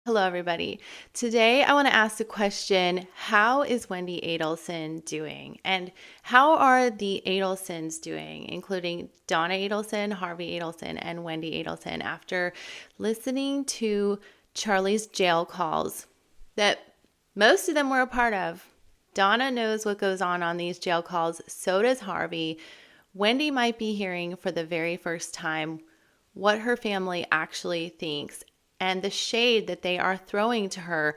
Hello, everybody. Today, I want to ask the question, how is Wendi Adelson doing? And how are the Adelsons doing, including Donna Adelson, Harvey Adelson, and Wendi Adelson, after listening to Charlie's jail calls that most of them were a part of? Donna knows what goes on these jail calls. So does Harvey. Wendi might be hearing for the very first time what her family actually thinks and the shade that they are throwing to her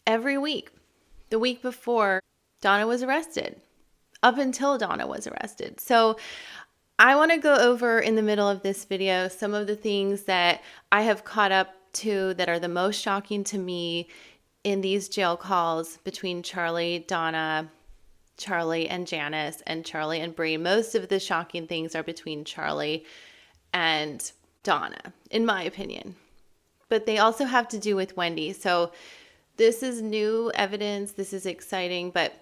every week. The week before Donna was arrested, up until Donna was arrested. So I want to go over in the middle of this video some of the things that I have caught up to that are the most shocking to me in these jail calls between Charlie, Donna, Charlie and Janice, and Charlie and Bree. Most of the shocking things are between Charlie and Donna, in my opinion. But they also have to do with Wendi. So this is new evidence. This is exciting. But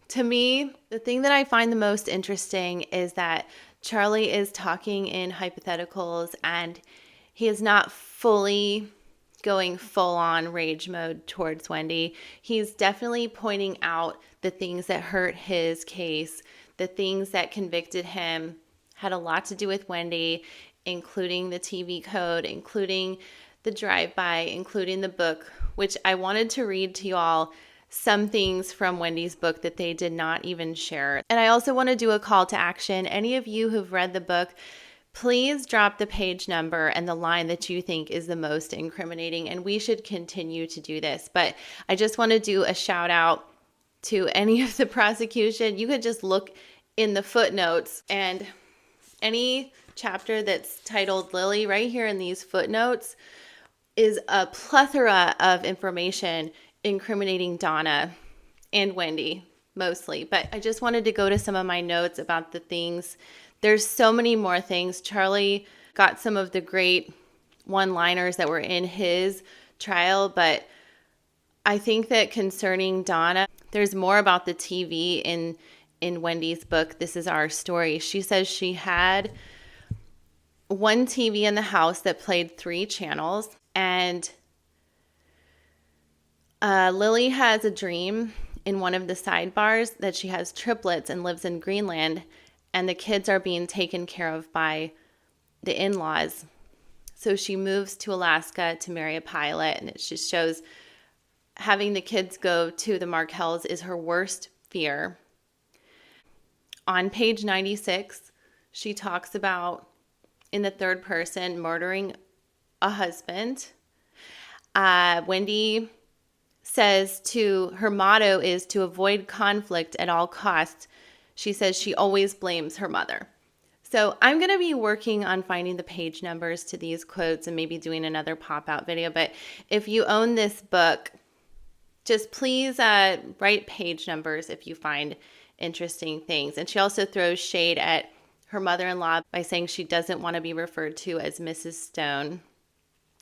to me, the thing that I find the most interesting is that Charlie is talking in hypotheticals and he is not fully going full on rage mode towards Wendi. He's definitely pointing out the things that hurt his case, the things that convicted him had a lot to do with Wendi, including the TV code, including the drive-by, including the book, which I wanted to read to you all some things from Wendi's book that they did not even share. And I also want to do a call to action. Any of you who've read the book, please drop the page number and the line that you think is the most incriminating, and we should continue to do this. But I just want to do a shout out to any of the prosecution. You could just look in the footnotes, and any chapter that's titled Lily, right here in these footnotes, is a plethora of information incriminating Donna and Wendi mostly. But I just wanted to go to some of my notes about the things. There's so many more things. Charlie got some of the great one-liners that were in his trial, but I think that concerning Donna, there's more about the TV in Wendi's book, This Is Our Story. She says she had one TV in the house that played 3 channels, and Lily has a dream in one of the sidebars that she has triplets and lives in Greenland, and the kids are being taken care of by the in-laws. So she moves to Alaska to marry a pilot, and it just shows having the kids go to the Markels is her worst fear. On page 96, she talks about, in the third person, murdering a husband. Wendi says her motto is to avoid conflict at all costs. She says she always blames her mother. So I'm going to be working on finding the page numbers to these quotes and maybe doing another pop-out video. But if you own this book, just please write page numbers if you find interesting things. And she also throws shade at her mother-in-law by saying she doesn't want to be referred to as Mrs. Stone.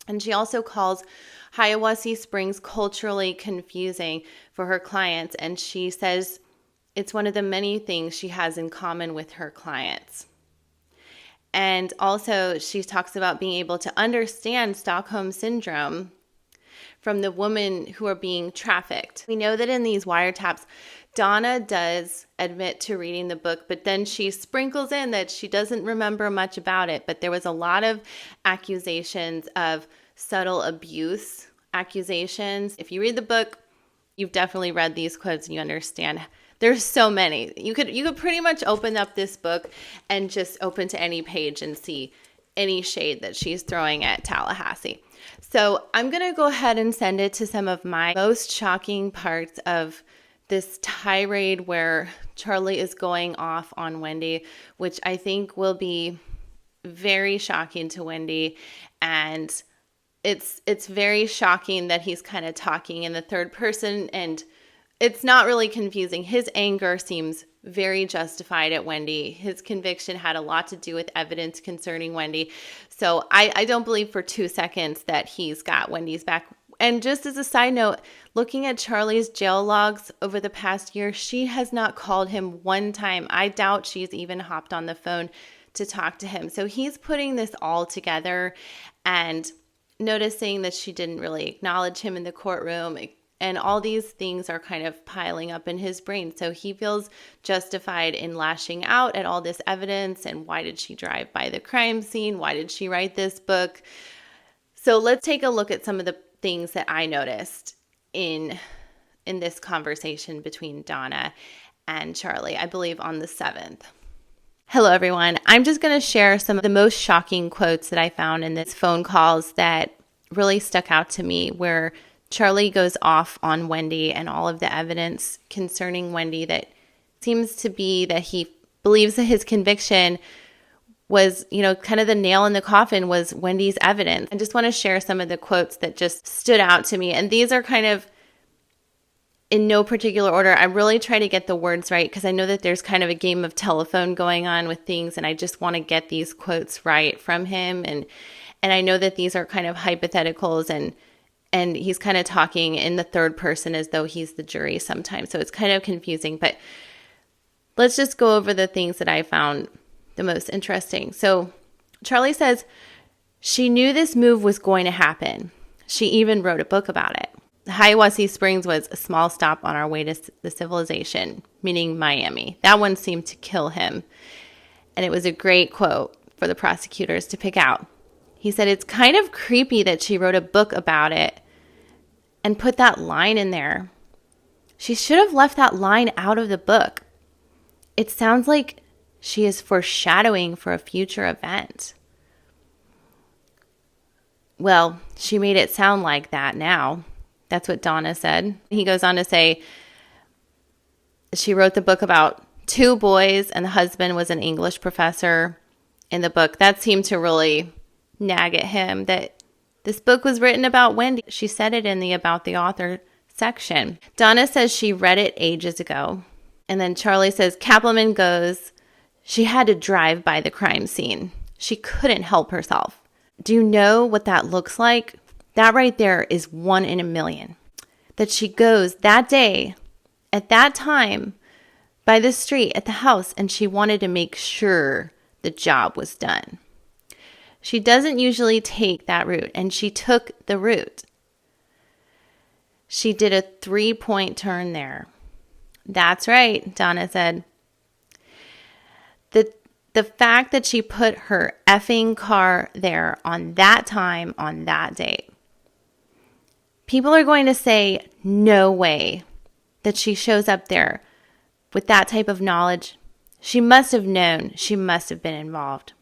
And she also calls Hiawassee Springs culturally confusing for her clients. And she says it's one of the many things she has in common with her clients. And also she talks about being able to understand Stockholm Syndrome from the women who are being trafficked. We know that in these wiretaps, Donna does admit to reading the book, but then she sprinkles in that she doesn't remember much about it. But there was a lot of accusations of subtle abuse accusations. If you read the book, you've definitely read these quotes and you understand. There's so many. You could pretty much open up this book and just open to any page and see any shade that she's throwing at Tallahassee. So I'm going to go ahead and send it to some of my most shocking parts of this tirade where Charlie is going off on Wendi, which I think will be very shocking to Wendi. And it's very shocking that he's kind of talking in the third person, and it's not really confusing. His anger seems very justified at Wendi. His conviction had a lot to do with evidence concerning Wendi. So I don't believe for 2 seconds that he's got Wendi's back. And just as a side note, looking at Charlie's jail logs over the past year, she has not called him one time. I doubt she's even hopped on the phone to talk to him. So he's putting this all together, and noticing that she didn't really acknowledge him in the courtroom. And all these things are kind of piling up in his brain. So he feels justified in lashing out at all this evidence. And why did she drive by the crime scene? Why did she write this book? So let's take a look at some of the things that I noticed in this conversation between Donna and Charlie, I believe on the 7th. Hello, everyone. I'm just going to share some of the most shocking quotes that I found in this phone calls that really stuck out to me, where Charlie goes off on Wendi and all of the evidence concerning Wendi that seems to be that he believes that his conviction was, kind of the nail in the coffin was Wendi's evidence. I just want to share some of the quotes that just stood out to me. And these are kind of in no particular order. I really try to get the words right because I know that there's kind of a game of telephone going on with things, and I just want to get these quotes right from him. And I know that these are kind of hypotheticals, and he's kind of talking in the third person as though he's the jury sometimes. So it's kind of confusing, but let's just go over the things that I found the most interesting. So Charlie says, she knew this move was going to happen. She even wrote a book about it. Hiawassee Springs was a small stop on our way to the civilization, meaning Miami. That one seemed to kill him. And it was a great quote for the prosecutors to pick out. He said, it's kind of creepy that she wrote a book about it and put that line in there. She should have left that line out of the book. It sounds like she is foreshadowing for a future event. Well, she made it sound like that now. That's what Donna said. He goes on to say, she wrote the book about 2 boys and the husband was an English professor in the book. That seemed to really nag at him that this book was written about Wendi. She said it in the About the Author section. Donna says she read it ages ago. And then Charlie says, Kaplan goes, she had to drive by the crime scene. She couldn't help herself. Do you know what that looks like? That right there is 1 in a million. That she goes that day, at that time, by the street, at the house, and she wanted to make sure the job was done. She doesn't usually take that route, and she took the route. She did a 3-point turn there. That's right, Donna said. The fact that she put her effing car there on that time, on that date. People are going to say, no way that she shows up there with that type of knowledge. She must have known. She must have been involved.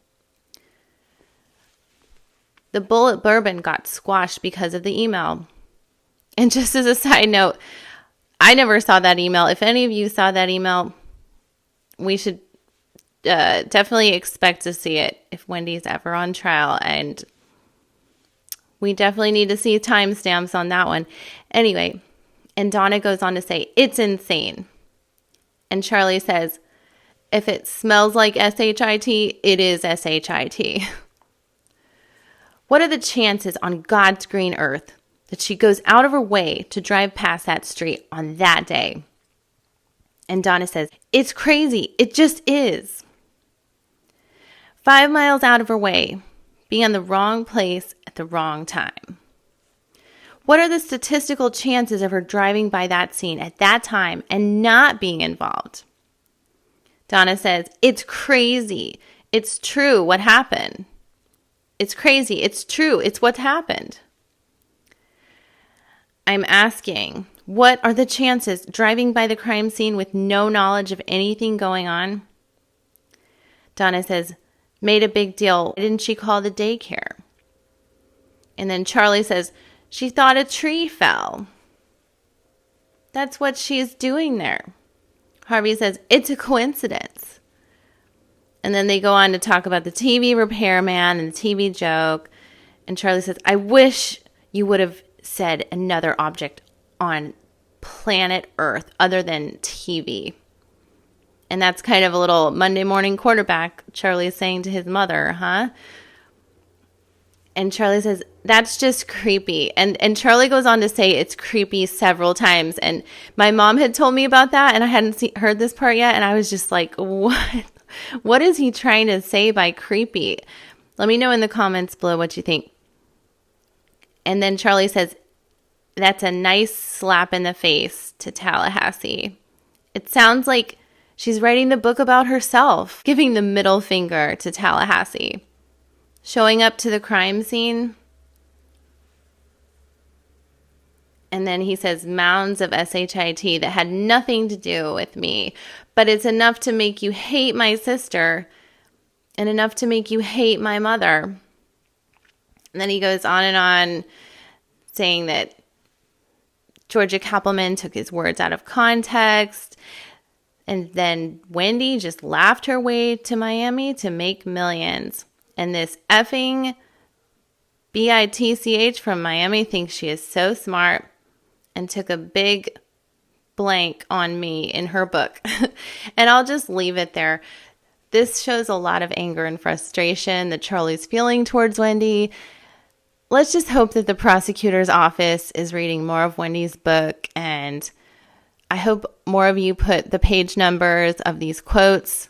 The Bullet Bourbon got squashed because of the email. And just as a side note, I never saw that email. If any of you saw that email, we should definitely expect to see it if Wendi's ever on trial. And we definitely need to see timestamps on that one. Anyway, and Donna goes on to say, it's insane. And Charlie says, if it smells like SHIT, it is SHIT. What are the chances on God's green earth that she goes out of her way to drive past that street on that day? And Donna says, it's crazy. It just is. 5 miles out of her way, being in the wrong place at the wrong time. What are the statistical chances of her driving by that scene at that time and not being involved? Donna says, it's crazy. It's true what happened. It's crazy. It's true. It's what happened. I'm asking, what are the chances driving by the crime scene with no knowledge of anything going on? Donna says, made a big deal. Why didn't she call the daycare? And then Charlie says, she thought a tree fell. That's what she's doing there. Harvey says, it's a coincidence. And then they go on to talk about the TV repairman and the TV joke. And Charlie says, I wish you would have said another object on planet Earth other than TV. And that's kind of a little Monday morning quarterback Charlie is saying to his mother, huh? And Charlie says, that's just creepy. And Charlie goes on to say it's creepy several times. And my mom had told me about that, and I hadn't heard this part yet. And I was just like, what? What is he trying to say by creepy? Let me know in the comments below what you think. And then Charlie says, "That's a nice slap in the face to Tallahassee." It sounds like she's writing the book about herself, giving the middle finger to Tallahassee. Showing up to the crime scene. And then he says, "Mounds of SHIT that had nothing to do with me, but it's enough to make you hate my sister and enough to make you hate my mother." And then he goes on and on saying that Georgia Kappelman took his words out of context. And then Wendi just laughed her way to Miami to make millions. And this effing bitch from Miami thinks she is so smart and took a big blank on me in her book. And I'll just leave it there. This shows a lot of anger and frustration that Charlie's feeling towards Wendi. Let's just hope that the prosecutor's office is reading more of Wendi's book, and I hope more of you put the page numbers of these quotes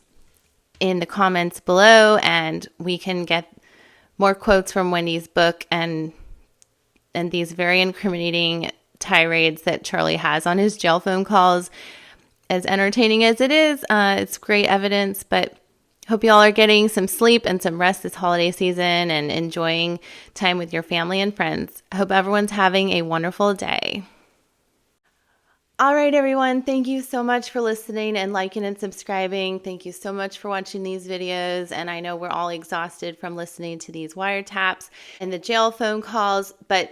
in the comments below, and we can get more quotes from Wendi's book and these very incriminating tirades that Charlie has on his jail phone calls. As entertaining as it is, it's great evidence, but hope y'all are getting some sleep and some rest this holiday season and enjoying time with your family and friends. I hope everyone's having a wonderful day. All right, everyone. Thank you so much for listening and liking and subscribing. Thank you so much for watching these videos. And I know we're all exhausted from listening to these wiretaps and the jail phone calls, but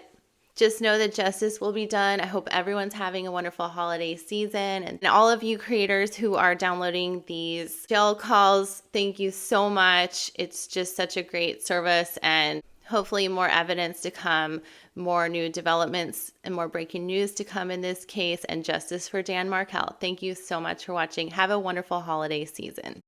just know that justice will be done. I hope everyone's having a wonderful holiday season. And all of you creators who are downloading these jail calls, thank you so much. It's just such a great service, and hopefully more evidence to come, more new developments and more breaking news to come in this case, and justice for Dan Markel. Thank you so much for watching. Have a wonderful holiday season.